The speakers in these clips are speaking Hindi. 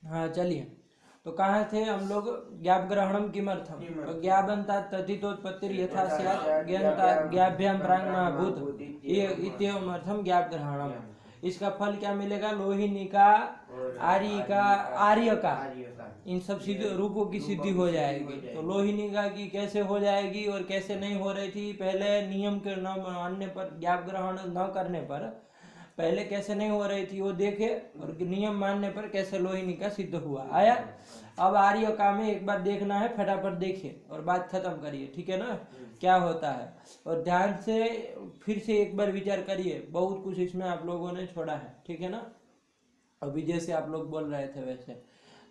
हाँ चलिए, तो कहाँ थे हम लोग? ज्ञाप ग्रहणम किमर्थम, तो ज्ञाबंता तद्धितोत्पत्ति यथा स्यात् ज्ञानता ज्ञाभ्याम प्रांगमाभूत ये इत्येवम अर्थम ज्ञाप ग्रहणम। इसका फल क्या मिलेगा? लोहिनी का, आर्य का, आर्य का, इन सब सिद्ध रूपों की सिद्धि हो जाएगी। तो लोहिनी का की कैसे हो जाएगी और कैसे नहीं हो रही थी? पहले नियम के न मानने पर, ज्ञाप ग्रहण न करने पर पहले कैसे नहीं हो रही थी वो देखे, और नियम मानने पर कैसे लोहिनी का सिद्ध हुआ। आया? अब आर्य का में एक बार देखना है, फटाफट देखिए और बात खत्म करिए, ठीक है ना? क्या होता है, और ध्यान से फिर से एक बार विचार करिए, बहुत कुछ इसमें आप लोगों ने छोड़ा है, ठीक है ना? अभी जैसे आप लोग बोल रहे थे वैसे।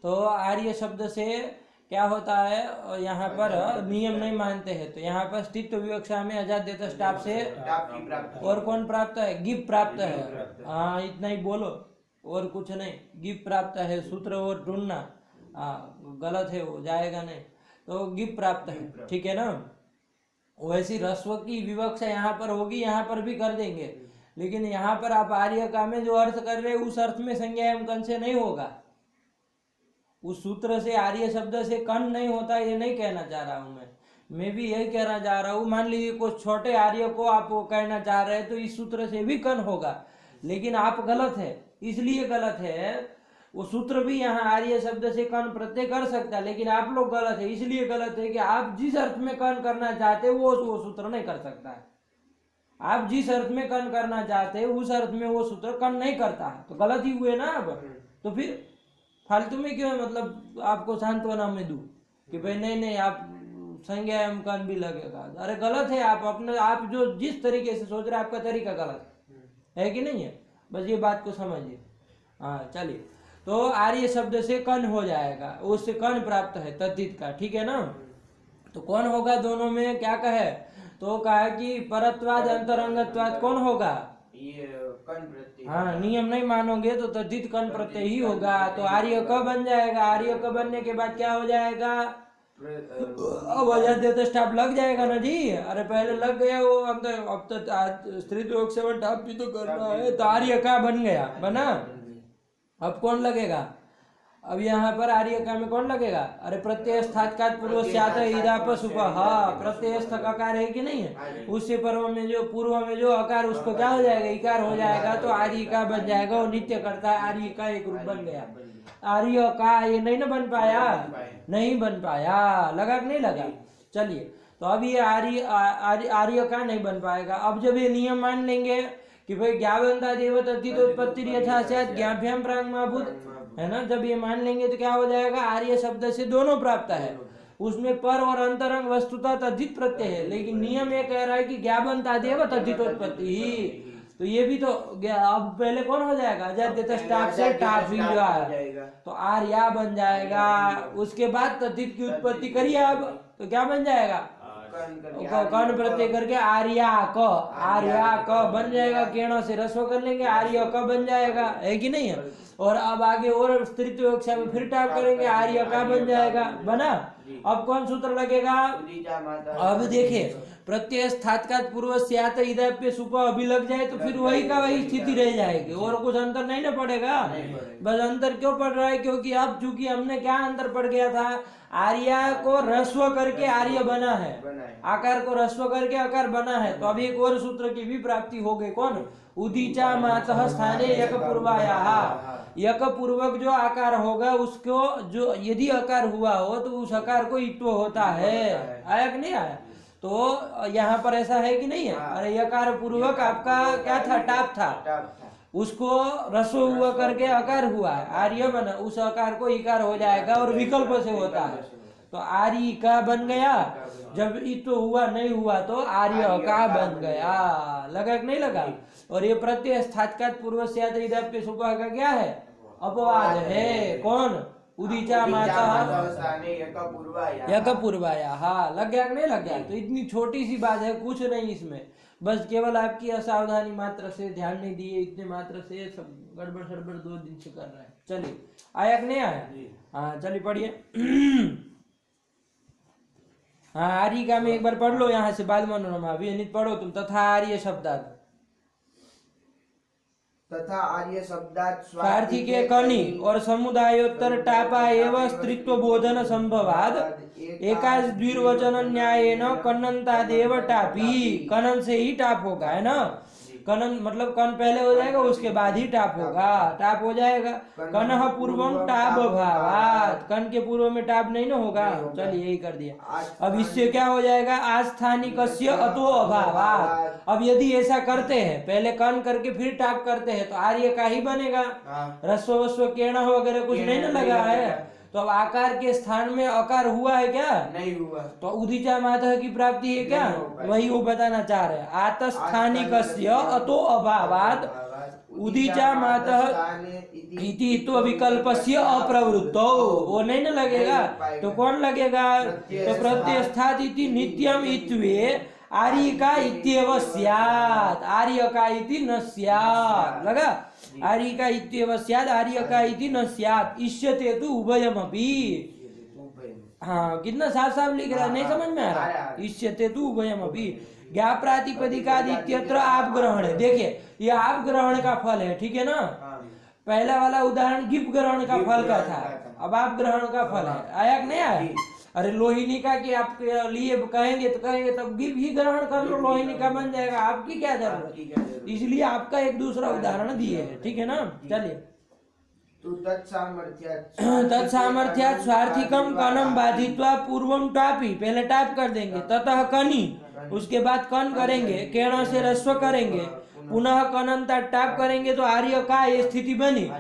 तो आर्य शब्द से क्या होता है? यहाँ पर नियम नहीं मानते हैं, तो यहाँ पर स्थित विवक्षा में अजाद्यत स्टाप से और कौन प्राप्त है? गिव प्राप्त है। हाँ, इतना ही बोलो और कुछ नहीं। गिव प्राप्त है, सूत्र और ढूंढना गलत है, वो जाएगा नहीं। तो गिव प्राप्त है, ठीक है ना? वैसी रस्व की विवक्षा यहाँ पर होगी, यहाँ पर भी कर देंगे, लेकिन यहाँ पर आप आर्य का में जो अर्थ कर रहे हैं उस अर्थ में संज्ञायम कन से नहीं होगा। उस सूत्र से आर्य शब्द से कन नहीं होता, ये नहीं कहना चाह रहा हूं मैं भी यही कहना चाह रहा हूँ। मान लीजिए कुछ छोटे आर्य को आप वो कहना चाह रहे हैं तो इस सूत्र से भी कन होगा, लेकिन आप गलत है। इसलिए गलत है, वो सूत्र भी यहाँ आर्य शब्द से कन प्रत्यय कर सकता है, लेकिन आप लोग गलत है। इसलिए गलत है कि आप जिस अर्थ में कन करना चाहते हैं वो सूत्र नहीं कर सकता है। आप जिस अर्थ में कन करना चाहते हैं उस अर्थ में वो सूत्र कन नहीं करता है, तो गलत ही हुए ना अब। तो फिर फालतू में क्यों मतलब आपको सांत्वना में दूं कि भाई नहीं आप संज्ञा एवं कन भी लगेगा? अरे गलत है, आप अपने आप जो जिस तरीके से सोच रहे हैं आपका तरीका गलत है कि नहीं है? बस ये बात को समझिए। हाँ चलिए, तो आर्य शब्द से कन हो जाएगा, उससे कन प्राप्त है तद्धित का, ठीक है ना? तो कौन होगा दोनों में? क्या कहे? तो कहा कि परत्वाद अंतरंगत्वाद कौन होगा? हाँ, नियम नहीं मानोगे तो तद्धित कन प्रत्यय ही होगा। तो आर्य क बन जाएगा। आर्य क बनने के बाद क्या हो जाएगा? अब अजाद्यत स्टाप लग जाएगा ना जी। अरे पहले लग गया वो अंदर, अब तो स्त्री योग सेवन टाप भी तो करना है। तो आर्य का बन गया, बना। अब कौन लगेगा? अब यहाँ पर आर्य का में कौन लगेगा? अरे प्रत्यय स्थात्कात पूर्व स्यात इदाप सुप। हाँ, प्रत्यय स्थ अकार है कि नहीं है? उससे पूर्व में जो अकार, उसको क्या हो जाएगा? इकार हो जाएगा। तो आर्य का बन जाएगा, वो नित्य करता है, आर्य का एक रूप बन गया। आर्य का ये नहीं ना बन पाया, नहीं बन पाया, लगा कि नहीं लगा? चलिए, तो अब ये आर्य का नहीं बन पाएगा। अब जब ये नियम मान लेंगे कि भाई ज्ञावंता देव तद्धितोत्पत्ति यथा स्यात् ज्ञाभ्याम प्रांगमाभूत, है ना? जब ये मान लेंगे तो क्या हो जाएगा? आर्य शब्द से दोनों प्राप्त है, उसमें पर और अंतरंग वस्तुतः तद्धित प्रत्यय है, लेकिन नियम ये कह रहा है कि ज्ञाबंता देव तद्धितोत्पत्ति ही। तो ये भी तो अब पहले कौन हो जाएगा? अजाद्यत स्टाप से टाप ही जो है, तो आर्या बन जाएगा। उसके बाद तद्धित की उत्पत्ति करिए अब, तो क्या बन जाएगा? कर्ण प्रत्यय करके आर्या क बन जाएगा। केणों से रस्व कर लेंगे, आर्य क बन जाएगा, है कि नहीं है? और अब आगे और स्त्रीत्व योगक्षा में फिर टाप करेंगे, आर्य का बन जाएगा, बना। अब कौन सूत्र लगेगा? अब देखिए, प्रत्यय स्थात्कात पूर्व स्यात इदाप्य सुप अभी लग जाए तो फिर वही का वही स्थिति रह जाएगी, और कुछ अंतर नहीं ना पड़ेगा। बस अंतर क्यों पड़ रहा है? क्योंकि अब चूंकि हमने क्या अंतर पड़ गया था, आर्या को रस्व करके आर्य बना है, आकार को रस्व करके आकार बना है। तो अब एक और सूत्र की भी प्राप्ति हो गई। कौन? उदीचा मातः स्थाने यक पूर्वायाः। यक पूर्वक जो आकार होगा उसको, जो यदि आकार हुआ हो तो उस आकार को इत्व होता है। आया कि नहीं आया? तो यहाँ पर ऐसा है कि नहीं है? अरे यकार पूर्वक आपका क्या था? टाप था, उसको रस्व हुआ करके आकार हुआ है, आर्य बना, उस आकार को इकार हो जाएगा और विकल्प से होता है। तो आर्य का बन गया, जब इत्व हुआ नहीं हुआ तो आर्य का बन गया। लगा कि नहीं लगा? और ये प्रत्यय स्थात्कात पूर्व स्यात् इदाप्य सुपा का क्या है? अपवाद है। कौन? उदीचा माता यक पूर्वाया। हाँ, लग गया कि नहीं लग गया? तो इतनी छोटी सी बात है, कुछ नहीं इसमें, बस केवल आपकी असावधानी मात्र से, ध्यान नहीं दिए इतने मात्र से सब गड़बड़ सड़बड़ 2 दिन से कर रहे हैं। चलिए, आया कि नहीं आया? हाँ चलिए पढ़िए। हाँ, आर्य का में एक बार पढ़ लो यहाँ से, बाद मनोरमा अभी नहीं पढ़ो तुम। तथा आर्य शब्दात तथा आर्य शब्दात् स्वार्थी के कनि और समुदायोत्तर टापा एवं स्त्रीत्व बोधन संभवाद एकाच द्विर्वचन न्यायेन कन्नन्तादेव टापी। कनन से ही टाप होगा, है ना। कनन मतलब कन पहले हो जाएगा, उसके बाद ही टाप होगा, टाप हो जाएगा। कनह पूर्वम टाप भावात, कन के पूर्व में टाप नहीं ना होगा। चलिए यही कर दिया। अब इससे क्या हो जाएगा, आस्थानिकस्य अतो अभावात। अब यदि ऐसा करते हैं, पहले कन करके फिर टाप करते हैं, तो आर्य का ही बनेगा। रस्व वस्व केण वगैरह कुछ नहीं ना लगा है, तो अब आकार के स्थान में अकार हुआ है क्या? नहीं हुआ। तो उदिचा मातः की प्राप्ति है क्या? वही वो बताना चाह रहे हैं। आतस्थानिकस्य अतो अभावात् उदिचा मातः इति तो विकल्पस्य अप्रवृत्तो, वो नहीं ना लगेगा, तो कौन लगेगा? तो प्रत्यस्थात् इति नित्यम इत्वे आर्य का इत्येव स्यात्, आर्य का इति न स्यात्। लगा? आर्य का इत्येव स्यात्, आर्य का इति न स्यात्। इष्यते तु उभयमपि। हाँ, कितना साफ साफ लिख रहा है, नहीं समझ में आ रहा? इष्यते तु उभयमपि। ज्ञाप प्रातिपदिकादित्यत्र आप ग्रहण है। देखिए ये आप ग्रहण का फल है, ठीक है ना। पहला वाला उदाहरण गिप ग्रहण का फल का था, अब आप ग्रहण का फल है। आया कि नहीं आया? अरे लोहिनिका के आपके लिए कहेंगे तो कहेंगे तब गिप ही ग्रहण कर लो, लोहिनिका बन जाएगा, आपकी क्या जरूरत। इसलिए आपका एक दूसरा उदाहरण दिए है, ठीक है ना। चलिए तत्सामर्थ्यात् स्वार्थिकम कनम बाधित्वा पूर्वम टापी, पहले टाप कर देंगे, ततः कनी, उसके बाद कन करेंगे, केण से रस्व करेंगे, पुनः कनंता टाप करेंगे, तो आर्य का ये स्थिति बनी।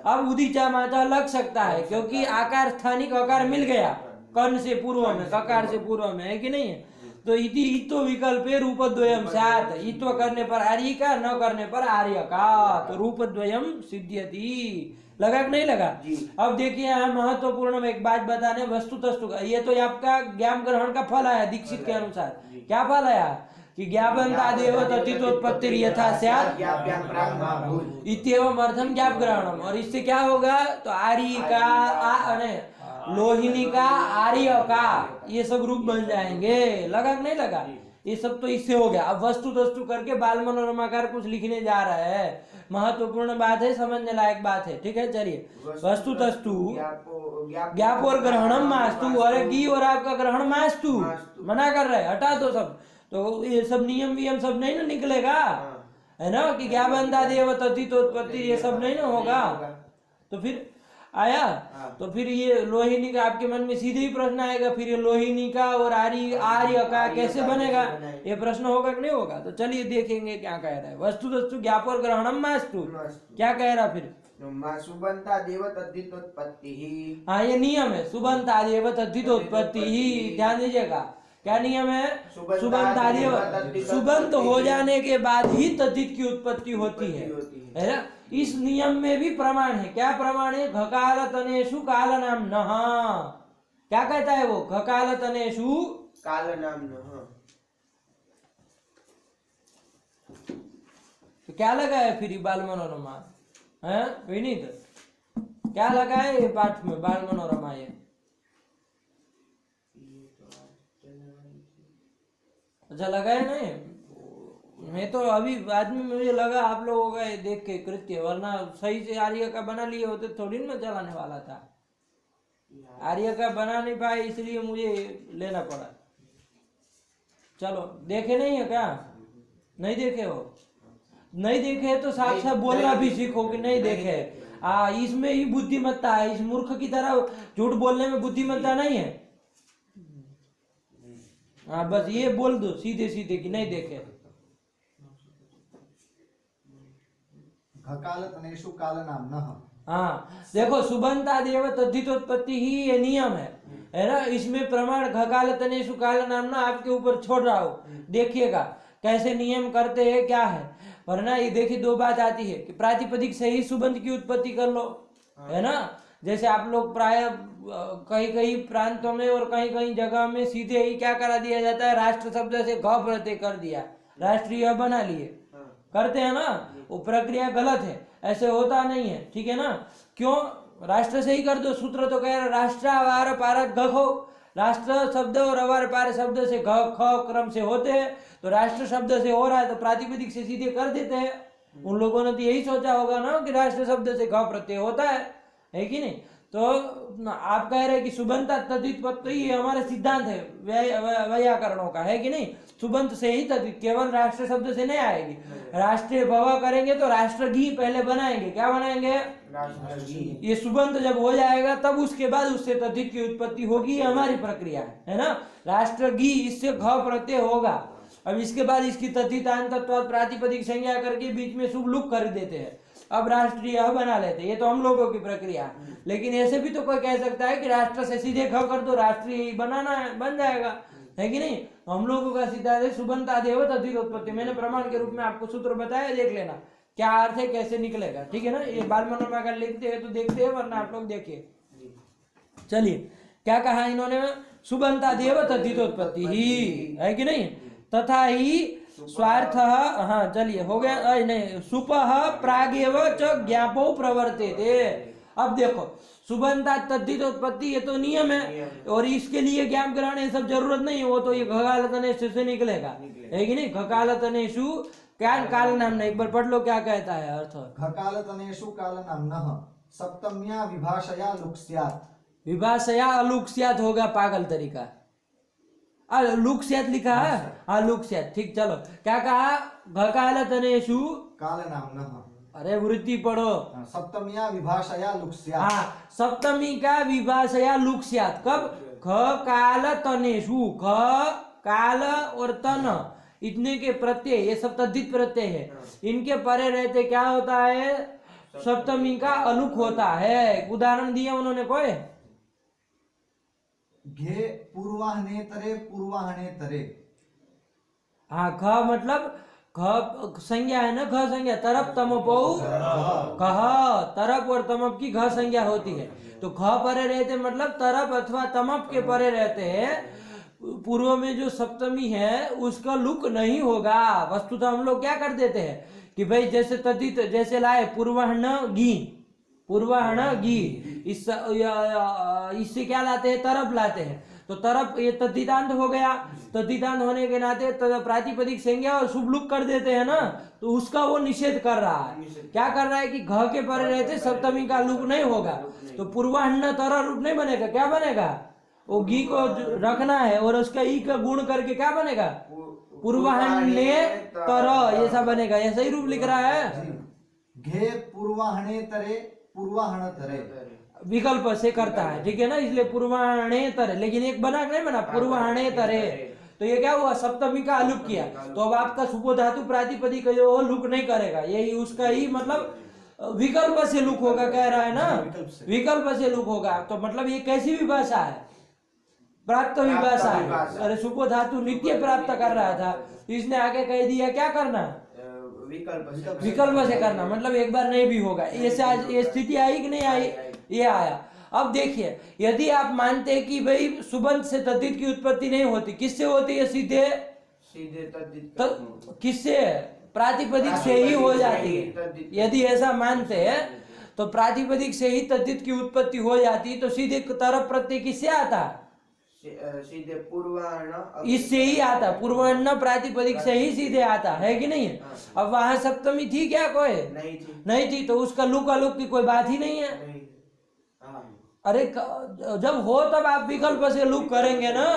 अब उदिचा माता लग सकता है, क्योंकि आकार स्थानिक आकार मिल गया कन से पूर्व में, ककार से पूर्व में, है कि नहीं है। तो इति इत्व विकल्पे रूपद्वयम स्यात्, इत्व करने पर आर्य का, न करने पर आर्य का, तो रूपद्वयम सिद्ध्यति। लगा कि नहीं लगा? अब देखिए यहाँ महत्वपूर्ण एक बात बताने, वस्तु तस्तु का, ये तो आपका ज्ञान ग्रहण का फल आया दीक्षित के अनुसार। क्या फल आया कि ज्ञापनतादेव तथितोत्पत्ति यथा स्यात् इत्येवम् अर्थम ज्ञाप ग्रहणम। और इससे क्या होगा, तो आर्य का, लोहिनी का, आर्य का, ये सब रूप बन जाएंगे। लगा कि नहीं लगा? ये सब तो इससे हो गया। अब वस्तु तस्तु करके बाल मनोरमाकार कुछ लिखने जा रहा है, महत्वपूर्ण बात है, समझने लायक बात है, ठीक है। चलिए वस्तु तस्तु ज्ञाप और ग्रहणम मास्तु, अरे गी और आपका ग्रहण मास्तु मना कर रहे, हटा दो सब। तो ये सब नियम वियम सब नहीं ना निकलेगा, है ना, कि ज्ञापनतादेव तथितोत्पत्ति, ये सब नहीं ना होगा। तो फिर आया, तो फिर ये लोहिनी का आपके मन में सीधे ही प्रश्न आएगा, फिर ये लोहिनी का और आर्य का कैसे बनेगा, ये प्रश्न होगा कि नहीं होगा। तो चलिए देखेंगे क्या कह रहा है। वस्तु तस्तु ज्ञाप और ग्रहणम मास्तु, क्या कह रहा फिर? सुबन्तादेव तद्धितोत्पत्ति। हाँ ये नियम है, सुबन्तादेव तद्धितोत्पत्ति ही, ध्यान दीजिएगा। क्या नियम है? सुबन्तादेव, सुबंत हो जाने के बाद ही तद्धित की उत्पत्ति होती है ना। इस नियम में भी प्रमाण है। क्या प्रमाण है? घकाल तनेषु काल नाम नः। क्या कहता है वो? घकाल तनेषु काल नाम नः। तो क्या लगा है फिर बाल मनोरमा है विनीत, क्या लगा है ये पाठ में बाल मनोरमा? ये अच्छा लगा है नहीं? मैं तो अभी बाद में मुझे लगा आप लोगों का ये देख के कृत्य, वरना सही से आर्य का बना लिए होते थोड़ी ना चलाने वाला था। आर्य का बना नहीं पाए इसलिए मुझे लेना पड़ा। चलो देखे नहीं है क्या? नहीं देखे हो? नहीं देखे तो साफ साफ बोलना भी सीखो कि नहीं देखे। इसमें ही बुद्धिमत्ता है, इस मूर्ख की तरह झूठ बोलने में बुद्धिमत्ता नहीं है। हाँ बस ये बोल दो सीधे सीधे कि नहीं देखे। घकालतनेषु काल नाम नः। हाँ देखो, सुबन्तादेव तद्धितोत्पत्ति ही ये नियम है ना। इसमें प्रमाण घकालतनेषु काल नाम ना आपके ऊपर छोड़ रहा हूँ, देखिएगा कैसे नियम करते हैं क्या है। वरना ये देखिए दो बात आती है कि प्रातिपदिक से ही सुबंत की उत्पत्ति कर लो, है ना। जैसे आप लोग प्राय कहीं कहीं प्रांतों में और कहीं कहीं जगह में सीधे ही क्या करा दिया जाता है, राष्ट्र शब्द से घ प्रत्यय कर दिया, राष्ट्रीय बना लिए, करते हैं ना। वो प्रक्रिया गलत है, ऐसे होता नहीं है, ठीक है ना। क्यों? राष्ट्र से ही कर दो। सूत्र तो कह रहे राष्ट्र अवार पारक घो, राष्ट्र शब्द और अवार पार शब्द से घ ख क्रम से होते हैं, तो राष्ट्र शब्द से हो रहा है तो प्रातिपदिक से सीधे कर देते हैं, उन लोगों ने तो यही सोचा होगा ना कि राष्ट्र शब्द से घ प्रत्यय होता है कि नहीं। तो आप कह रहे हैं कि सुबंता तद्धित प्रत्यय ये हमारे सिद्धांत है वैयाकरणों का, है कि नहीं। सुबंत से ही तद्धित, केवल राष्ट्र शब्द से नहीं आएगी। राष्ट्रीय भव करेंगे तो राष्ट्र घी पहले बनाएंगे, क्या बनाएंगे, ये सुबंत जब हो जाएगा तब उसके बाद उससे तद्धित की उत्पत्ति होगी, ये हमारी प्रक्रिया है ना। राष्ट्र घी इससे घ प्रत्यय होगा। अब इसके बाद इसकी तद्धितांत प्रातिपदिक संज्ञा करके बीच में शुभ लुक कर देते हैं, अब राष्ट्रीय बना लेते हैं। ये तो हम लोगों की प्रक्रिया है। लेकिन ऐसे भी तो कोई कह सकता है कि राष्ट्र से सीधे ख कर दो, राष्ट्रीय बनाना है, बन जाएगा, है कि नहीं। हम लोगों का सिद्धांत है सुबंतादेव तद्धित उत्पत्ति। मैंने प्रमाण के रूप में आपको सूत्र बताया, देख लेना क्या अर्थ है, कैसे निकलेगा, ठीक है ना। ये बाल मनोरमा अगर लिखते हैं तो देखते हैं, वरना आप लोग देखिए। चलिए क्या कहा इन्होंने, सुबंतादेव तद्धित उत्पत्ति ही, है कि नहीं। तथा ही स्वार्थ, हाँ चलिए हो गया, नहीं सुपह प्रागेव च ज्ञापो प्रवर्तेते। अब देखो सुबंता तद्धित उत्पत्ति ये तो नियम है, और इसके लिए ज्ञाप ग्रहण ये सब जरूरत नहीं है, वो तो ये घकालतनेषु से निकलेगा, है कि नहीं। घकालतनेषु क्या काल नाम नहीं, एक बार पढ़ लो क्या कहता है अर्थ। घकालतनेषु कालनाम्नः सप्तम्या विभाषया लुक् स्यात्। विभाषया अलुक स्यात् होगा पागल तरीका, लुक स्यात् लिखा है, हाँ लुक स्यात्, ठीक। चलो क्या कहा, घकालतनेषु कालनाम्नः, अरे वृत्ति पढ़ो, सप्तम्या विभाषया लुक् स्यात्। हाँ सप्तमी का विभाषया लुक स्यात्, कब, ख काल तनेषु, ख काल और तन इतने के प्रत्यय, ये सब तद्धित प्रत्यय है, इनके परे रहते क्या होता है, सप्तमी का अलुक होता है। उदाहरण दिया उन्होंने कोई, घे पूर्वाहनेतरे पूर्वाहनेतरे। हाँ ख मतलब घ संज्ञा है ना, घ संज्ञा, तरप तमपो कह, तरप और तमप की घ संज्ञा होती है। तो ख परे रहते मतलब तरप अथवा तमप के परे रहते हैं। पूर्व में जो सप्तमी है उसका लुक नहीं होगा। वस्तुतः हम लोग क्या कर देते हैं कि भाई जैसे तद्धित, जैसे लाए पूर्वाहन गी, पूर्वाहन गी, इससे क्या लाते हैं, तरप लाते हैं। तो तरप ये तद्धितांत हो गया, तद्धितांत होने के नाते प्रातिपदिक संज्ञा और शुभ लुक कर देते हैं ना, तो उसका वो निषेध कर रहा है। क्या कर रहा है कि घ के परे रहते सप्तमी का लुक नहीं होगा, तो पूर्वाहन तर रूप नहीं बनेगा, क्या बनेगा, वो घी को रखना है और उसका ई का गुण करके क्या बनेगा, पूर्वाहने तर, ऐसा बनेगा। ऐसा ही रूप लिख रहा है, घे पूर्वाहनेतरे पूर्वाहनतरे, विकल्प से करता है, ठीक है ना, इसलिए पूर्वाहने तरे। लेकिन एक बना नहीं बना, पूर्वाहने तरे, तो ये क्या हुआ, सप्तमी का अलुक किया। तो अब आपका सुपो धातु प्रातिपदिक जो हो लुक नहीं करेगा, यही उसका ही मतलब विकल्प से लुक होगा, कह रहा है ना, विकल्प से लुक होगा। तो मतलब ये कैसी विभाषा है, प्राप्त विभाषा है। अरे सुपो धातु नित्य प्राप्त कर रहा था, इसने आगे कह दिया क्या करना, विकल्प से करना, मतलब एक बार नहीं भी होगा। ये स्थिति आई कि नहीं आई, ये आया। अब देखिए यदि आप मानते हैं कि भाई सुबंत से तद्धित की उत्पत्ति नहीं होती, किससे होती है, सीधे तद्धित, किससे, प्रातिपदिक से ही हो जाती है। यदि ऐसा मानते हैं तो प्रातिपदिक से ही तद्धित की उत्पत्ति हो जाती, तो सीधे तरफ प्रत्यय किससे आता, सीधे पूर्वाहन इससे ही आता, पूर्वाहन प्रातिपदिक से ही सीधे आता, है कि नहीं। अब वहां सप्तमी थी क्या, कोई नहीं थी, तो उसका लुक अलुक की कोई बात ही नहीं है। अरे जब हो तब आप विकल्प से लुक करेंगे ना,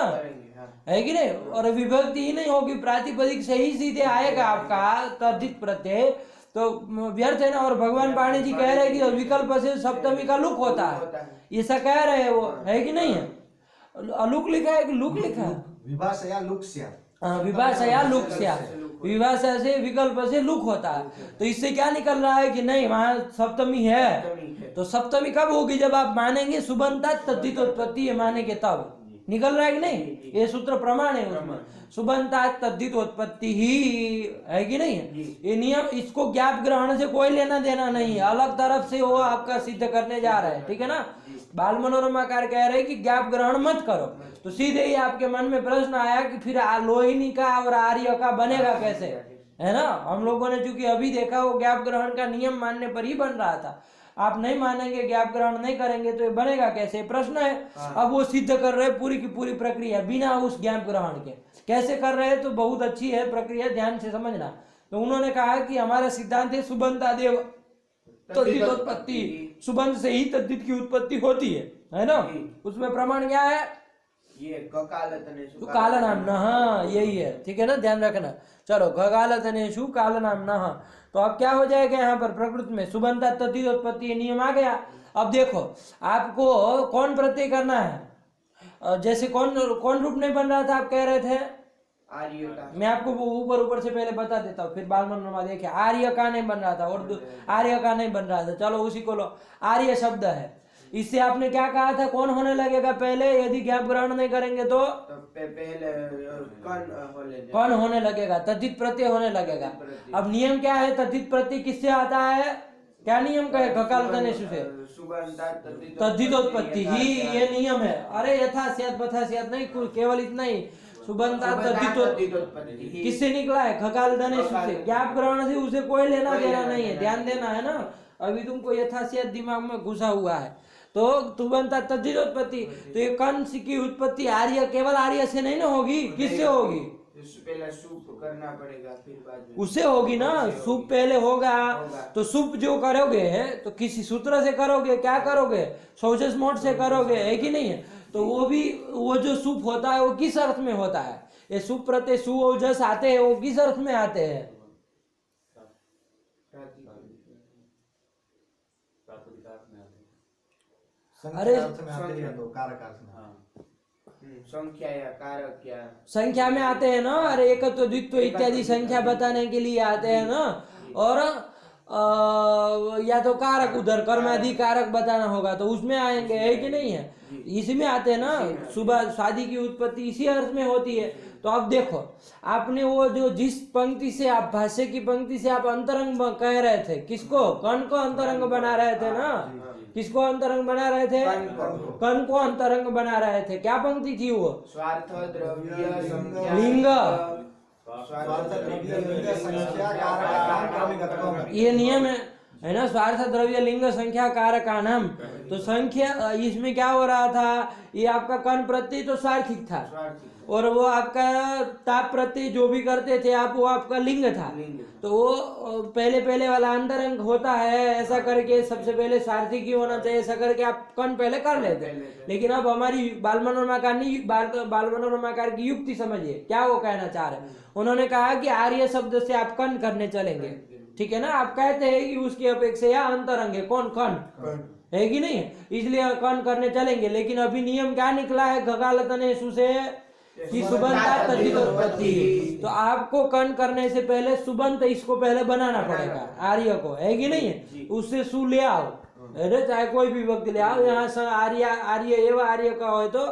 है कि नहीं, और विभक्ति ही नहीं होगी, प्रातिपदिक से ही सीधे आएगा आपका तद्धित प्रत्यय, तो व्यर्थ है ना। और भगवान पाणी जी कह रहे हैं कि विकल्प से सप्तमी का लुक होता है, ऐसा कह रहे हैं वो, है कि नहीं है। अलुक लिखा है कि लुक लिखा है, विभाषया लुक् स्यात्, विभाषया लुक स्यात्, विभाषा से विकल्प से लुक होता है। तो इससे क्या निकल रहा है कि नहीं वहां सप्तमी है, तो सप्तमी कब होगी, जब आप मानेंगे सुबंता तद्धित उत्पत्ति मानेंगे तब निकल रहा है कि नहीं। ये सूत्र प्रमाण है उसमें, सुबंता तद्धित उत्पत्ति ही, है कि नहीं। ये नियम, इसको ज्ञाप ग्रहण से कोई लेना देना नहीं है, अलग तरफ से वो आपका सिद्ध करने जा रहा है, ठीक है ना। बाल मनोरमाकार कह रहे हैं कि ज्ञाप ग्रहण मत करो, तो सीधे ही आपके मन में प्रश्न आया कि फिर लोहिनी का और आर्य का बनेगा कैसे, है ना। हम लोगों ने चूंकि अभी देखा वो ज्ञाप ग्रहण का नियम मानने पर ही बन रहा था, आप नहीं मानेंगे, ज्ञाप ग्रहण नहीं करेंगे तो ये बनेगा कैसे, प्रश्न है। अब वो सिद्ध कर रहे हैं पूरी की पूरी प्रक्रिया बिना उस ज्ञाप ग्रहण के, कैसे कर रहे हैं, तो बहुत अच्छी है प्रक्रिया, ध्यान से समझना। तो उन्होंने कहा कि हमारा सिद्धांत है सुबंतादेव तद्धितोत्पत्ति, सुबंध से ही तद्धित की उत्पत्ति होती है ना। उसमें प्रमाण क्या है? ये ककालतनेषु तो काल नाम न, हाँ यही है, ठीक है ना, ध्यान रखना। चलो खगालतनेषु काल नाम न, तो अब क्या हो जाएगा यहाँ पर प्रकृति में सुबंता तद्धितोत्पत्ति नियम आ गया। अब देखो आपको कौन प्रत्यय करना है, जैसे कौन कौन रूप नहीं बन रहा था आप कह रहे थे? आर्य का। मैं आपको ऊपर से पहले बता देता हूँ, फिर बाल मनोरमा देखिए। आर्य का नहीं बन रहा था और आर्य का नहीं बन रहा था, चलो उसी को लो। आर्य शब्द है, इससे आपने क्या कहा था, कौन होने लगेगा पहले? यदि ज्ञाप ग्रहण नहीं करेंगे तो पहले कौन होने लगेगा? तद्धित प्रत्यय होने लगेगा। अब नियम क्या है? तद्धित प्रत्यय किससे आता है? क्या नियम कहे? खकालतनेषु से तद्धितोत्पत्ति ही ये नियम है। अरे यथा स्यात् तथा स्यात् नहीं, केवल इतना ही। सुबंता तद्धितोत्पत्ति किससे निकला है? खकालतनेषु से। ज्ञाप ग्रहण से उसे कोई लेना देना नहीं है, ध्यान देना है ना। अभी तुमको यथा स्यात् दिमाग में घुसा हुआ है। तो तुबंता तद्धितोत्पत्ति, तो ये कंस की उत्पत्ति आर्य, केवल आर्य से नहीं ना होगी, किससे होगी? पहले सूप करना पड़ेगा, फिर बाद में उससे होगी ना। सूप पहले होगा, तो सूप जो करोगे तो किसी सूत्र से करोगे, क्या करोगे? सौजस मोड से करोगे, है कि नहीं है? तो वो जो सूप होता है वो किस अर्थ में होता है? ये सूप प्रत्यय सुओजस आते हैं, वो किस अर्थ में आते हैं? अरे संख्या या कारक या संख्या में आते हैं ना। अरे एकत्व द्वित्व इत्यादि संख्या बताने के लिए आते हैं ना। और या तो कारक, उधर कर्मादि कारक बताना होगा तो उसमें आएंगे, है कि नहीं है? इसमें आते हैं ना। सुबह शादी की उत्पत्ति इसी अर्थ में होती है। तो अब देखो, आपने वो जो जिस पंक्ति से आप भाष्य की पंक्ति से आप अंतरंग कह रहे थे, किसको? कण को अंतरंग बना रहे थे ना। किसको अंतरंग बना रहे थे? कण को अंतरंग बना रहे थे। क्या पंक्ति थी वो? स्वार्थ द्रव्य संख्या लिंग, ये नियम है ना। स्वार्थ द्रव्य लिंग संख्या कारका नाम। तो संख्या इसमें क्या हो रहा था? ये आपका कण प्रत्यय तो स्वार्थिक था, और वो आपका ताप प्रत्यय जो भी करते थे आप, वो आपका लिंग था। तो वो पहले वाला अंतरंग होता है, ऐसा करके सबसे पहले स्वार्थिक ही होना चाहिए, ऐसा करके आप कण पहले कर लेते। लेकिन अब हमारी बाल मनोरमाकार की युक्ति समझिए, क्या वो कहना चाह रहे? उन्होंने कहा कि आर्य शब्द से आप कण करने चलेंगे, ठीक है ना। आप कहते हैं कि उसकी अपेक्षा या अंतरंग है, कौन? कण, है कि नहीं? इसलिए कण करने चलेंगे। लेकिन अभी नियम क्या निकला है खगालतनेषु से कि सुबंता तद्धितोत्पत्ति। तो आपको कण करने से पहले सुबंत इसको पहले बनाना पड़ेगा, आर्य को, है कि नहीं है? उससे सु ले आओ, अरे चाहे कोई भी वक्त ले आओ। यहाँ आर्य एवं आर्य का हो तो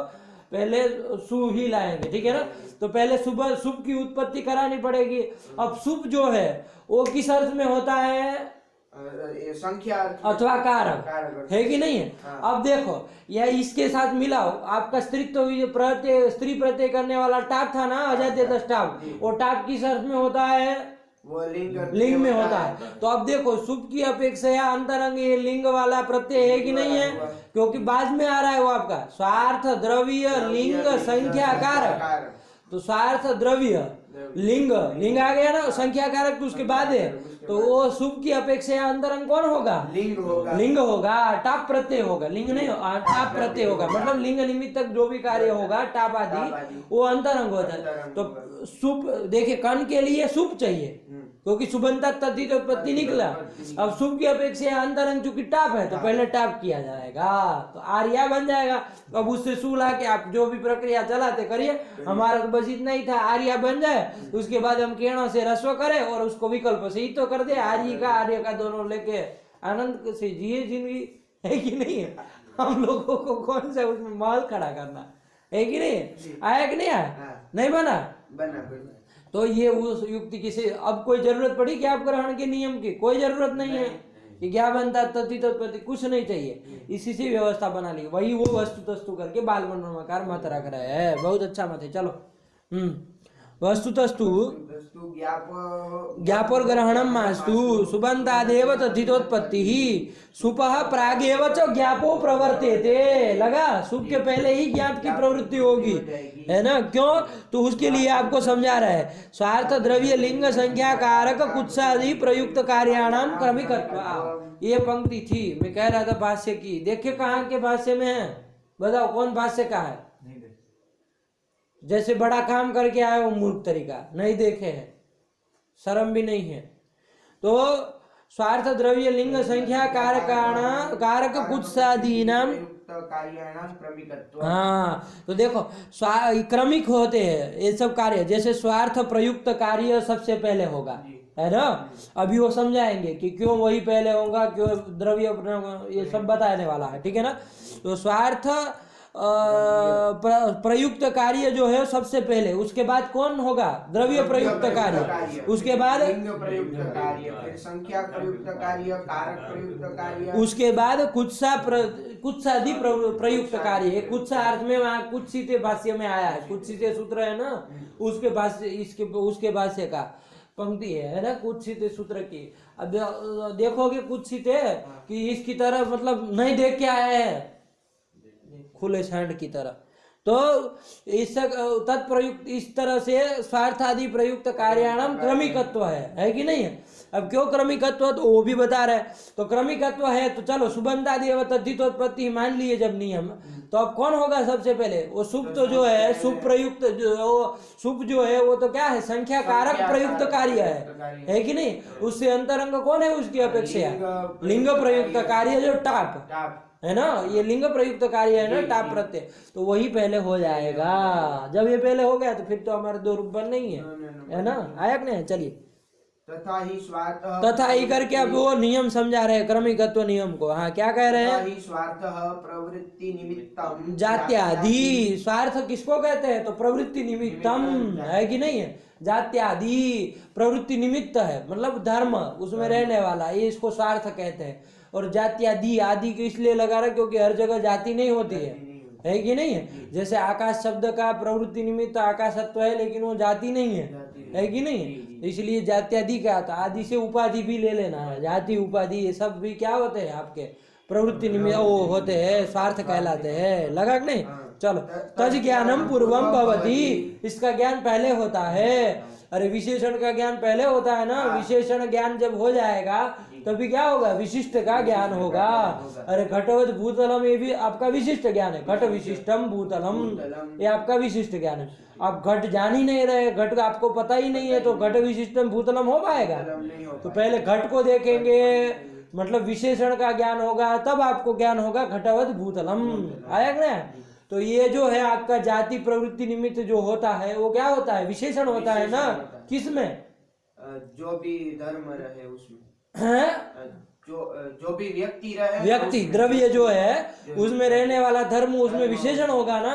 पहले सु ही लाएंगे, ठीक है ना। तो पहले सुबह सुप की उत्पत्ति करानी पड़ेगी। अब सुप जो है वो किस अर्थ में होता है? संख्या अथवा कारक, है कि नहीं है? अब देखो, यह इसके साथ मिलाओ, आपका स्त्रीत्व प्रत्यय, स्त्री प्रत्यय करने वाला टाप था ना, अजाद्य टाप, वो टाप किस अर्थ में होता है? वो लिंग में होता है। तो अब देखो, सुप की अपेक्षा या अंतरंग ये लिंग वाला प्रत्यय है कि नहीं है? क्योंकि बाद में आ रहा है वो आपका स्वार्थ द्रव्य लिंग संख्या कारक। तो स्वार्थ द्रव्य लिंग आ गया ना, संख्या कारक तो उसके बाद है। तो वो सुप की अपेक्षा अंतरंग कौन होगा? लिंग होगा, टाप प्रत्यय होगा, लिंग नहीं, टाप प्रत्यय होगा। मतलब लिंग निमित्तक जो भी कार्य होगा टाप आदि, वो अंतरंग होता है। तो सुप देखिए, कण के लिए सुप चाहिए क्योंकि सुबंता तद्धितोत्पत्ति निकला। अब सुप की अपेक्षा अंतरंग चूंकि टाप है तो पहले टाप किया जाएगा, तो आर्या बन जाएगा। अब उससे सु ला के आप जो भी प्रक्रिया चलाते करिए। हमारा तो बस इतना ही था, आर्या बन जाए, उसके बाद हम किरणों से रस्व करें और उसको विकल्प से ही तो कर दे। आर्य का दोनों लेके आनंद से जिए जिंदगी, है कि नहीं है? हम लोगों को कौन सा उसमें माल खड़ा करना, है कि नहीं? आया कि नहीं आया? नहीं बना। तो ये उस युक्ति की से अब कोई जरूरत पड़ी ज्ञाप ग्रहण के नियम की? कोई जरूरत नहीं है कि ज्ञाप बनता तद्धितोत्पत्ति, कुछ नहीं चाहिए। इसी से व्यवस्था बना ली। वही वो वस्तु तस्तु करके बाल मनोरमाकार मत रख रहे हैं। बहुत अच्छा मत है। चलो वस्तु तस्तु तस्तु ज्ञापोर्ग्रहणं मास्तु सुबन्तादेव तद्धितोत्पत्ति ही सुपः प्रागेव च ज्ञापो प्रवर्तेते। लगा, सुप के पहले ही ज्ञाप की प्रवृत्ति होगी, है ना? क्यों? तो उसके लिए आपको समझा रहा है स्वार्थ द्रव्य लिंग संख्या कारक कुत्सादि प्रयुक्त कार्याणाम क्रमिकत्व। ये पंक्ति थी, मैं कह रहा था भाष्य की। देखे कहाँ के भाष्य में है? बताओ कौन भाष्य का है? नहीं देख। जैसे बड़ा काम करके आए हो मूर्ख तरीका, नहीं देखे हैं, शर्म भी नहीं है। तो स्वार्थ द्रव्य लिंग संख्या कारक कुत्सादीनाम, हाँ, तो देखो क्रमिक होते हैं ये सब कार्य। जैसे स्वार्थ प्रयुक्त कार्य सबसे पहले होगा, है ना? अभी वो समझाएंगे कि क्यों वही पहले होगा, क्यों द्रव्य, ये सब बताने वाला है, ठीक है ना? तो स्वार्थ प्रयुक्त कार्य जो है सबसे पहले, उसके बाद कौन होगा? द्रव्य प्रयुक्त कार्य, उसके बाद प्रयुक्त कार्य, फिर संख्या प्रयुक्त कार्य, कारक प्रयुक्त कार्य, उसके बाद कुत्सादि प्रयुक्त कार्य। कुत्सा अर्थ में वहाँ कुत्सित भाष्य में आया है, कुत्सित सूत्र है ना, उसके भाष्य, उसके भाष्य का पंक्ति है ना, कुत्सित सूत्र की। अब देखोगे कुत्सित है कि इसकी तरह मतलब नहीं देख के आए हैं खुले सांड की तरह। तो इस तत्प्रयुक्त, इस तरह से स्वार्थ आदि प्रयुक्त कार्याणाम क्रमिकत्व है कि नहीं है? अब क्यों क्रमिकत्व, तो वो भी बता रहे हैं। तो क्रमिकत्व है तो चलो सुबंधादि एवं तद्धितोत्पत्ति मान लिए जब नियम, तो अब कौन होगा सबसे पहले? वो सुप तो जो है सुप प्रयुक्त, जो सुप जो है वो तो क्या है? संख्या कारक प्रयुक्त कार्य है कि नहीं? उससे अंतरंग कौन है उसकी अपेक्षा? लिंग प्रयुक्त कार्य जो टाप है ना, ये लिंग प्रयुक्त कार्य है ना, टाप प्रत्यय, तो वही पहले हो जाएगा। जब ये पहले हो गया तो फिर तो हमारे दो रूप बन नहीं है ना? आया कि नहीं? चलिए, तथा ही स्वार्थ, तथा ही करके अब वो नियम समझा रहे हैं, क्रमिकत्व नियम को। हाँ, क्या कह रहे हैं? ही स्वार्थ प्रवृत्ति निमित्तम जात्यादि। स्वार्थ किसको कहते हैं? तो प्रवृत्ति निमित्तम, है कि नहीं है? जात्यादि प्रवृत्ति निमित्त है, मतलब धर्म उसमें रहने वाला, ये इसको स्वार्थ कहते हैं। और जात्यादि, आदि को इसलिए लगा रहा क्योंकि हर जगह जाति नहीं होती है कि नहीं है? जैसे आकाश शब्द का प्रवृत्ति निमित्त आकाशत्व है, लेकिन वो जाति नहीं है कि नहीं है? इसलिए जात्यादि का था। आदि से उपाधि भी ले लेना है, जाति उपाधि ये सब भी क्या होते हैं? आपके प्रवृत्ति निमित्त वो होते हैं, स्वार्थ कहलाते हैं। लगा कि नहीं? चलो, तज ज्ञानम पूर्वम भवति, इसका ज्ञान पहले होता है। अरे विशेषण का ज्ञान पहले होता है ना, विशेषण ज्ञान जब हो जाएगा तभी क्या होगा? विशिष्ट का ज्ञान होगा। अरे घटवत भूतलम, ये भी आपका विशिष्ट ज्ञान है। घट विशिष्टम भूतलम, ये आपका विशिष्ट ज्ञान है। आप घट जान ही नहीं रहे, घट का आपको पता ही नहीं है, तो घट विशिष्टम भूतलम हो पाएगा? तो पहले घट को देखेंगे, मतलब विशेषण का ज्ञान होगा, तब आपको ज्ञान होगा घटवत भूतलम। आया ना? तो ये जो है आपका जाति प्रवृत्ति निमित्त जो होता है वो क्या होता है? विशेषण होता है ना। किसमें? जो भी धर्म रहे उसमें, है? जो भी व्यक्ति रहे, व्यक्ति द्रव्य जो है उसमें रहने वाला धर्म, उसमें विशेषण होगा ना।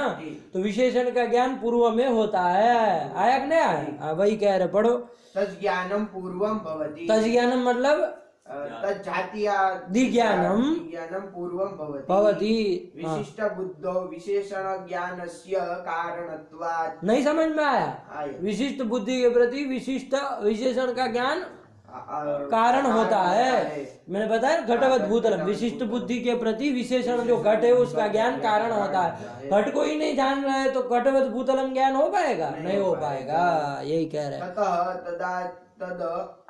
तो विशेषण का ज्ञान पूर्व में होता है। आया कि नहीं आया? वही कह रहे, पढ़ो। तज ज्ञानम पूर्वम भवति, तज ज्ञानम मतलब ज्ञानम पूर्वम भवति। विशिष्ट बुद्धो विशेषण ज्ञानस्य कारणत्वात्। नहीं समझ में आया? विशिष्ट बुद्धि के प्रति विशिष्ट विशेषण का ज्ञान कारण होता है। मैंने बताया घटवत भूतलम, विशिष्ट बुद्धि के प्रति विशेषण जो घट है उसका ज्ञान कारण होता है। घट को ही नहीं जान रहे तो घटवत भूतलम ज्ञान हो पाएगा? नहीं हो पाएगा, यही कह रहे हैं। तद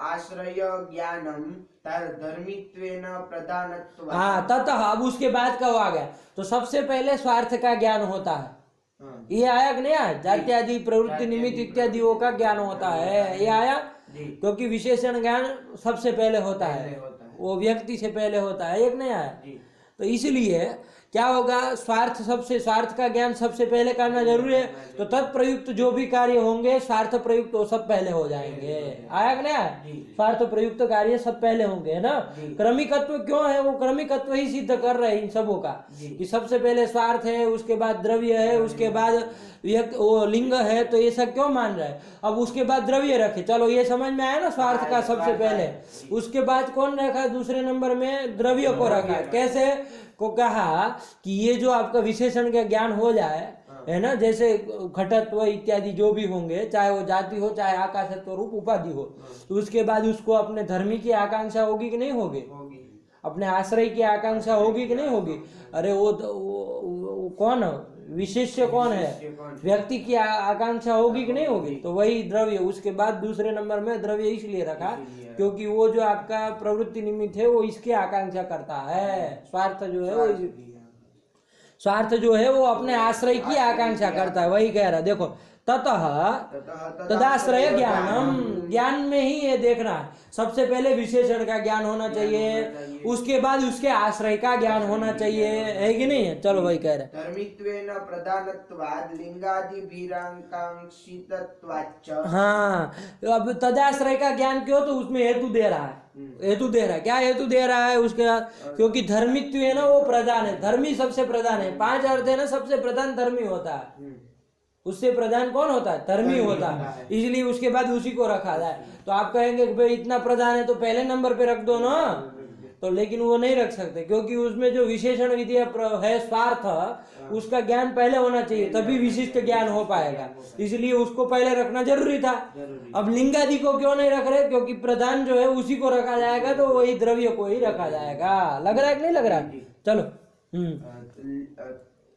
आश्रय ज्ञानम धर्मित्वेन प्रधानत्व। हाँ, ततः, अब उसके बाद का आ गया। तो सबसे पहले स्वार्थ का ज्ञान होता है, ये आया कि नहीं आया? जात्यादि प्रवृत्ति निमित्त इत्यादियों का ज्ञान होता है, ये आया? क्योंकि विशेषण ज्ञान सबसे पहले होता है, वो व्यक्ति से पहले होता है, एक नहीं आया? तो इसलिए क्या होगा? स्वार्थ का ज्ञान सबसे पहले करना जरूरी है। तो तत्प्रयुक्त जो भी कार्य होंगे स्वार्थ प्रयुक्त वो सब पहले हो जाएंगे। आया कि नहीं आया? स्वार्थ प्रयुक्त कार्य सब पहले होंगे, है ना। क्रमिकत्व क्यों है? वो क्रमिकत्व ही सिद्ध कर रहे हैं इन सबों का, कि सबसे पहले स्वार्थ है, उसके बाद द्रव्य है, उसके बाद वो लिंग है। तो ये सब क्यों मान रहे हैं? अब उसके बाद द्रव्य रखे, चलो ये समझ में आया ना, स्वार्थ का सबसे पहले। उसके बाद कौन रखा? दूसरे नंबर में द्रव्य को रखा। कैसे को कहा कि ये जो आपका विशेषण का ज्ञान हो जाए, है ना, जैसे घटत्व इत्यादि जो भी होंगे, चाहे वो जाति हो चाहे आकाशत्व रूप उपाधि हो, तो उसके बाद उसको अपने धर्मी की आकांक्षा होगी कि नहीं होगी, अपने आश्रय की आकांक्षा होगी कि नहीं होगी। अरे वो कौन विशेष्य कौन है, व्यक्ति की आकांक्षा होगी कि नहीं होगी। तो वही द्रव्य, उसके बाद दूसरे नंबर में द्रव्य इसलिए रखा क्योंकि वो जो आपका प्रवृत्ति निमित्त है वो इसकी आकांक्षा करता है। स्वार्थ जो है वो, स्वार्थ जो है वो अपने आश्रय की आकांक्षा करता है। वही कह रहा है, देखो ततः तदाश्रय ज्ञानम, ज्ञान में ही ये देखना है, सबसे पहले विशेषण का ज्ञान होना चाहिए, उसके बाद उसके आश्रय का ज्ञान होना चाहिए, है कि नहीं है। चलो वही कह रहे हैं, धर्मित्वेन प्रधानत्वाद लिंगादिभिराकांक्षितत्वाच्च। हाँ, अब तदाश्रय का ज्ञान क्यों, तो उसमें हेतु दे रहा है, हेतु दे रहा है। क्या हेतु दे रहा है उसके बाद, क्योंकि धर्मित्व है ना वो प्रधान है, धर्मी सबसे प्रधान है। 5 अर्थ है ना, सबसे प्रधान धर्मी होता है, उससे प्रधान कौन होता है, धर्मी होता है, इसलिए उसके बाद उसी को रखा जाए। तो आप कहेंगे कि भाई इतना प्रधान है तो पहले नंबर पे रख दो ना, तो लेकिन वो नहीं रख सकते, क्योंकि उसमें जो विशेषण विधि है स्वार्थ, उसका ज्ञान पहले होना चाहिए, तभी विशिष्ट ज्ञान हो पाएगा, इसलिए उसको पहले रखना जरूरी था। अब लिंगादि को क्यों नहीं रख रहे, क्योंकि प्रधान जो है उसी को रखा जाएगा, तो वही द्रव्य को ही रखा जाएगा। लग रहा है कि नहीं लग रहा है। चलो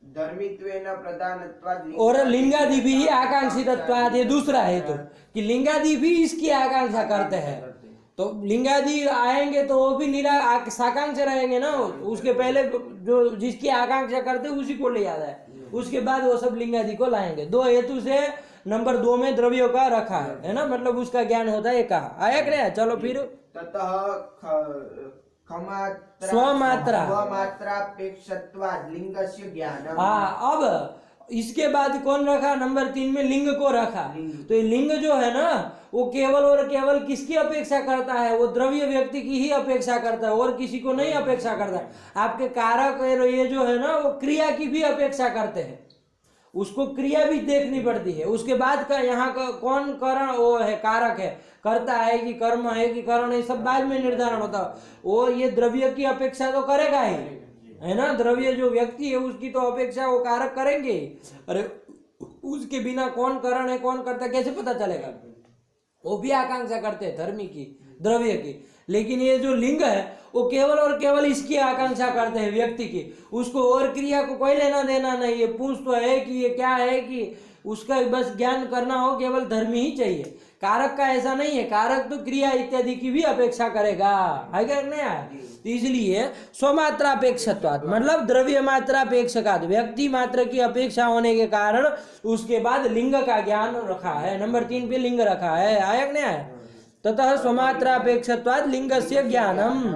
धर्मित्वेन प्रधानत्वाद और लिंगादि भी आकांक्षितत्वाद, ये दूसरा है तो कि लिंगादि भी इसकी आकांक्षा करते हैं। तो लिंगादि आएंगे तो वो भी साकांक्ष रहेंगे ना, उसके पहले जो जिसकी आकांक्षा करते हैं उसी को ले आता है, उसके बाद वो सब लिंगादि को लाएंगे। 2 हेतु से नंबर 2 में द्रव्यों का रखा है ना, मतलब उसका ज्ञान होता है, कहा आया क्या। चलो फिर स्वमात्रापेक्षत्वाद लिंगस्य ज्ञानम। हाँ, अब इसके बाद कौन रखा, नंबर 3 में लिंग को रखा। तो ये लिंग जो है ना वो केवल और केवल किसकी अपेक्षा करता है, वो द्रव्य व्यक्ति की ही अपेक्षा करता है, और किसी को नहीं अपेक्षा करता। आपके कारक ये जो है ना वो क्रिया की भी अपेक्षा करते हैं, उसको क्रिया भी देखनी पड़ती है। उसके बाद का यहाँ का कौन कारण वो है, कारक है, करता है कि कर्म है कि कारण है, सब बाद में निर्धारण होता है। वो ये द्रव्य की अपेक्षा तो करेगा ही, है ना, द्रव्य जो व्यक्ति है उसकी तो अपेक्षा वो कारक करेंगे। अरे उसके बिना कौन कारण है कौन करता कैसे पता चलेगा। वो भी आकांक्षा करते हैं धर्मी की, द्रव्य की, लेकिन ये जो लिंग है वो केवल और केवल इसकी आकांक्षा करते हैं व्यक्ति की, उसको और क्रिया को कोई लेना देना नहीं। ये पूछ तो है कि ये क्या है, कि उसका बस ज्ञान करना हो, केवल धर्मी ही चाहिए। कारक का ऐसा नहीं है, कारक तो क्रिया इत्यादि की भी अपेक्षा करेगा, है क्या नहीं है। तो इसलिए स्वमात्रापेक्षत्वात्, मतलब द्रव्य मात्रापेक्षकात्, व्यक्ति मात्र की अपेक्षा होने के कारण उसके बाद लिंग का ज्ञान रखा है, नंबर 3 पे लिंग रखा है, आया नहीं है। ततः स्वमात्रापेक्षत्वात् लिंगस्य ज्ञानम।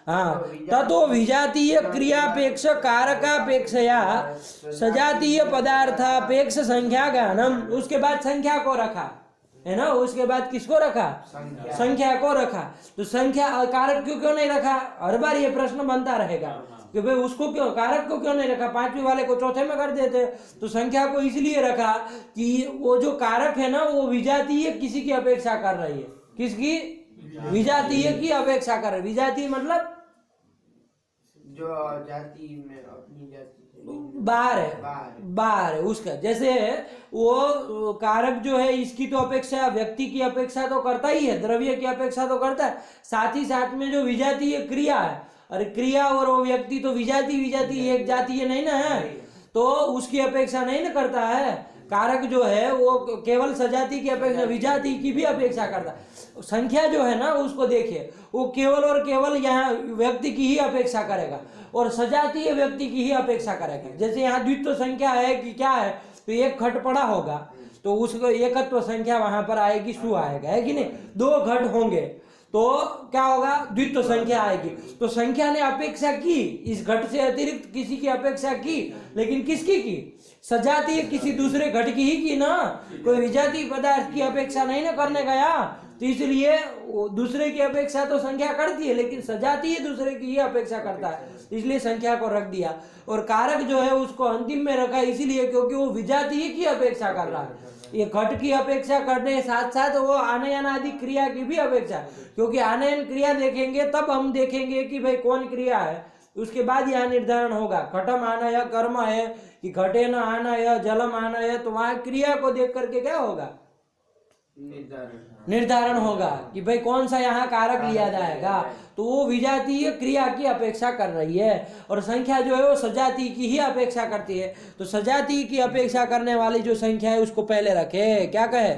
हाँ, ततो विजातीय क्रियापेक्ष कारकापेक्षया सजातीय पदार्थापेक्ष संख्या ज्ञानम। उसके बाद संख्या को रखा है ना, उसके बाद किसको रखा, संख्या को रखा। तो संख्या कारक क्यों नहीं रखा, हर बार ये प्रश्न बनता रहेगा कि भाई उसको क्यों, कारक को क्यों नहीं रखा, 5वीं वाले को चौथे में कर देते। तो संख्या को इसलिए रखा कि वो जो कारक है ना वो विजातीय किसी की अपेक्षा कर रही है, किसकी, विजातीय की अपेक्षा कर रही है। विजातीय मतलब जो जाति में अपनी जाति बाहर है, बाहर है उसका। जैसे वो कारक जो है इसकी तो अपेक्षा व्यक्ति की अपेक्षा तो करता ही है, द्रव्य की अपेक्षा तो करता है, साथ ही साथ में जो विजातीय क्रिया है, अरे क्रिया और वो व्यक्ति तो विजाती एक जातीय नहीं ना है, तो उसकी अपेक्षा नहीं ना करता है। कारक जो है वो केवल सजाति की अपेक्षा, विजाति की भी अपेक्षा करता है। संख्या जो है ना उसको देखिए, वो केवल और केवल यहाँ व्यक्ति की ही अपेक्षा करेगा और सजातीय व्यक्ति की ही अपेक्षा करेगा। जैसे यहाँ द्वित्व संख्या है कि क्या है, तो एक घट पड़ा होगा तो उसको एकत्व संख्या वहां पर आएगी, सु आएगा, है कि नहीं। 2 घट होंगे तो क्या होगा, द्वित्व संख्या आएगी। तो संख्या ने अपेक्षा की, इस घट से अतिरिक्त किसी की अपेक्षा की, लेकिन किसकी की, सजातीय किसी दूसरे घट की ही की ना, कोई विजातीय पदार्थ की अपेक्षा नहीं ना करने गया। तो इसलिए दूसरे की अपेक्षा तो संख्या करती है, लेकिन सजातीय दूसरे की ही अपेक्षा करता है, इसलिए संख्या को रख दिया। और कारक जो है उसको अंतिम में रखा इसीलिए क्योंकि वो विजातीय की अपेक्षा कर रहा है। ये घट की अपेक्षा करने के साथ साथ वो आनयन आदि क्रिया की भी अपेक्षा, क्योंकि आनयन क्रिया देखेंगे तब हम देखेंगे कि भाई कौन क्रिया है, तो उसके बाद यहाँ निर्धारण होगा। घटम आना यह कर्म है कि घटे न आना यह जलम आना है, तो वहां क्रिया को देख करके क्या होगा, निर्धारण होगा कि भाई कौन सा यहाँ कारक लिया जाएगा। तो वो विजातीय क्रिया की अपेक्षा कर रही है और संख्या जो है वो सजातीय की ही अपेक्षा करती है। तो सजातीय की अपेक्षा करने वाली जो संख्या है उसको पहले रखे, क्या कहे,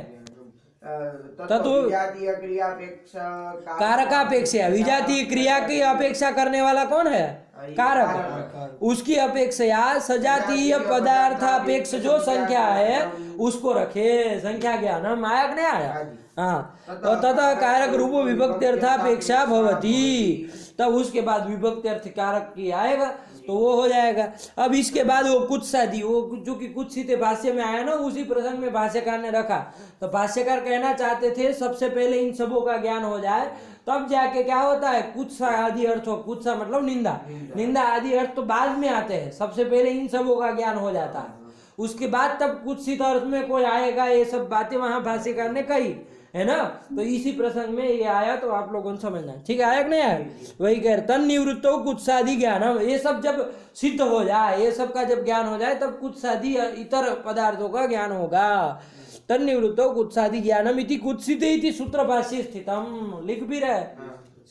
तत्व विजातीय क्रियापेक्षा कारकापेक्षा। विजातीय क्रिया की अपेक्षा करने वाला कौन है, कारक। उसकी अपेक्षा सजातीय पदार्थापेक्ष जो संख्या है उसको रखे। संख्या ज्ञानम आया कि नहीं आया, हाँ। और तथा कारक रूप विभक्त्यर्थापेक्षा भवती, तब उसके बाद विभक्त्यर्थ कारक की आएगा तो वो हो जाएगा। अब इसके बाद वो कुछ शादी, वो जो कि कुछ सीधे भाष्य में आया ना, उसी प्रसंग में भाष्यकार ने रखा। तो भाष्यकार कहना चाहते थे सबसे पहले इन सबों का ज्ञान हो जाए, तब जाके क्या होता है, कुछ आदि अर्थ हो, कुछ मतलब निंदा, निंदा आदि अर्थ तो बाद में आते हैं, सबसे पहले इन सबों का ज्ञान हो जाता है। उसके बाद तब कुछ सीध अर्थ में कोई आएगा, ये सब बातें वहां भाष्यकार ने कही है ना। तो इसी प्रसंग में ये आया, तो आप लोगों को समझना ठीक है, आया कि नहीं आया। वही कह रहे तन निवृत्तो कुछ साधी ज्ञान, ये सब जब सिद्ध हो जाए, ये सब का जब ज्ञान हो जाए, तब कुछ साधी इतर पदार्थों का ज्ञान होगा। तन निवृत्तो कुछ साधी ज्ञानम इति कुत्सित इति सूत्र भाष्य स्थितम, लिख भी रहा है,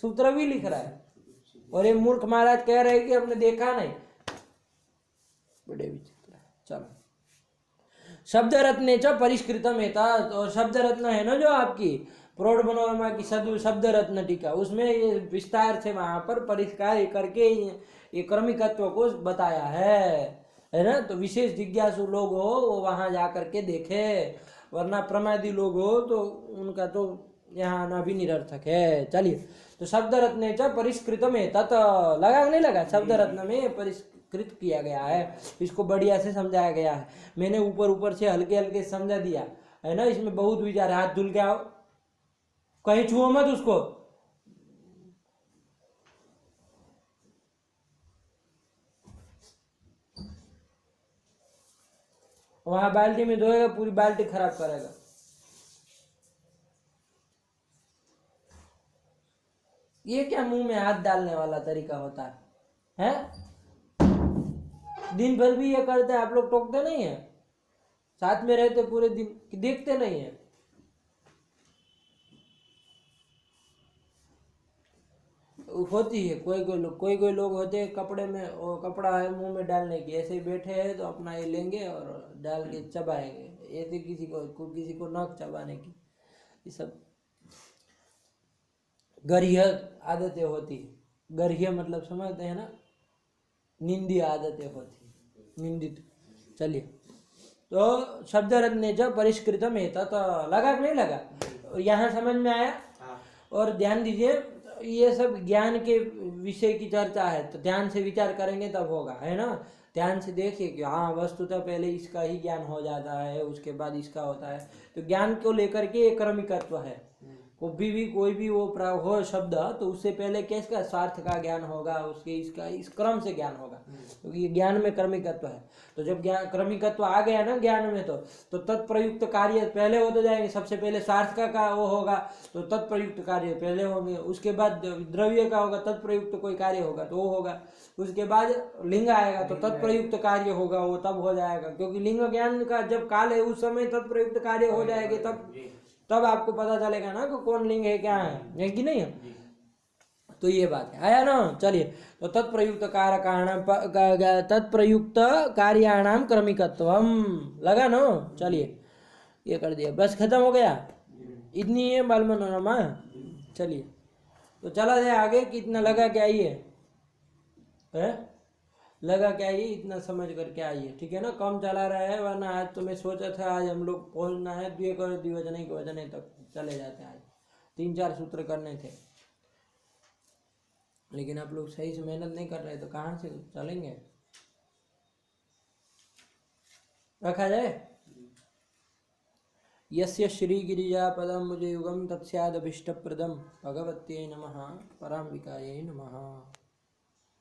सूत्र भी लिख रहा है। और ये मूर्ख महाराज कह रहे कि हमने देखा नहीं, बड़े विचित्र है। चलो, शब्द रत्ने च परिष्कृतम एता, और शब्द रत्न है ना जो आपकी प्रौढ़ मनोरमा की शब्द रत्न टीका, उसमें ये विस्तार से वहां पर परिष्कार करके ये क्रमिकत्व को बताया है ना। तो विशेष जिज्ञासु लोग हो वो वहां जा करके देखे, वरना प्रमादी लोग हो तो उनका तो यहाँ आना भी निरर्थक है। चलिए, तो शब्द रत्ने च परिष्कृतम एता, लगा नहीं लगा, शब्द रत्न में परिष्कृत किया गया है, इसको बढ़िया से समझाया गया है। मैंने ऊपर ऊपर से हल्के हल्के समझा दिया है ना, इसमें बहुत विचार। हाथ धुल के आओ, कहीं छुओ मत उसको। वहां बाल्टी में धोएगा, पूरी बाल्टी खराब करेगा। ये क्या मुंह में हाथ डालने वाला तरीका होता है? दिन भर भी ये करते हैं आप लोग, टोकते नहीं है, साथ में रहते पूरे दिन, देखते नहीं है। होती है कोई लोग होते हैं कपड़े में, वो कपड़ा है मुंह में डालने की, ऐसे ही बैठे हैं तो अपना ये लेंगे और डाल के चबाएंगे, ऐसे किसी को नख चबाने की, ये सब गर्ह्य आदतें होती है। गर्ह्य मतलब समझते हैं ना, निंदी आदतें होती, निंदित। चलिए, तो शब्द रत्ने जो परिष्कृतम एता, तो लगा कि नहीं लगा, यहाँ समझ में आया। और ध्यान दीजिए, ये सब ज्ञान के विषय की चर्चा है, तो ध्यान से विचार करेंगे तब होगा, है ना। ध्यान से देखिए कि हाँ, वस्तुतः पहले इसका ही ज्ञान हो जाता है, उसके बाद इसका होता है। तो ज्ञान को लेकर के एक क्रमिकत्व है, कोई भी वो हो शब्द, तो उससे पहले किसका स्वार्थ का ज्ञान होगा, उसके इसका इस क्रम से ज्ञान होगा, क्योंकि तो ज्ञान में क्रमिकत्व है। तो जब ज्ञान क्रमिकत्व आ गया ना ज्ञान में, तो तत्प्रयुक्त कार्य पहले होते जाएंगे। सबसे पहले स्वार्थ का वो होगा तो तत्प्रयुक्त कार्य पहले होंगे, उसके बाद द्रव्य का होगा, तत्प्रयुक्त कोई कार्य होगा तो वो होगा, उसके बाद लिंग आएगा तो तत्प्रयुक्त कार्य होगा, वो तब हो जाएगा। क्योंकि लिंग ज्ञान का जब काल है उस समय तत्प्रयुक्त कार्य हो जाएंगे, तब आपको पता चलेगा ना कि कौन लिंग है, क्या है कि नहीं है। तो ये बात है, आया ना। चलिए, तो तत्प्रयुक्त कारकाणाम तत्प्रयुक्त कार्याणाम क्रमिकत्वम, लगा ना। चलिए, ये कर दिया, बस खत्म हो गया, इतनी है बाल मनोरमा। चलिए, तो चला जाए आगे। कितना लगा क्या ये है, लगा क्या ये, इतना समझ करके आइए, ठीक है ना। कम चला रहा है, वरना आज तो मैं सोचा था आज हम लोग पहुंचना है द्विवचन तक चले जाते हैं। आज 3-4 सूत्र करने थे, लेकिन आप लोग सही से मेहनत नहीं कर रहे, तो कहाँ से चलेंगे। रखा जाए। यस्य श्री गिरिजा पदम मुझे युगम तत्स्यादभिष्टप्रदम भगवत्यै नमः पराम्बिकायै नमः।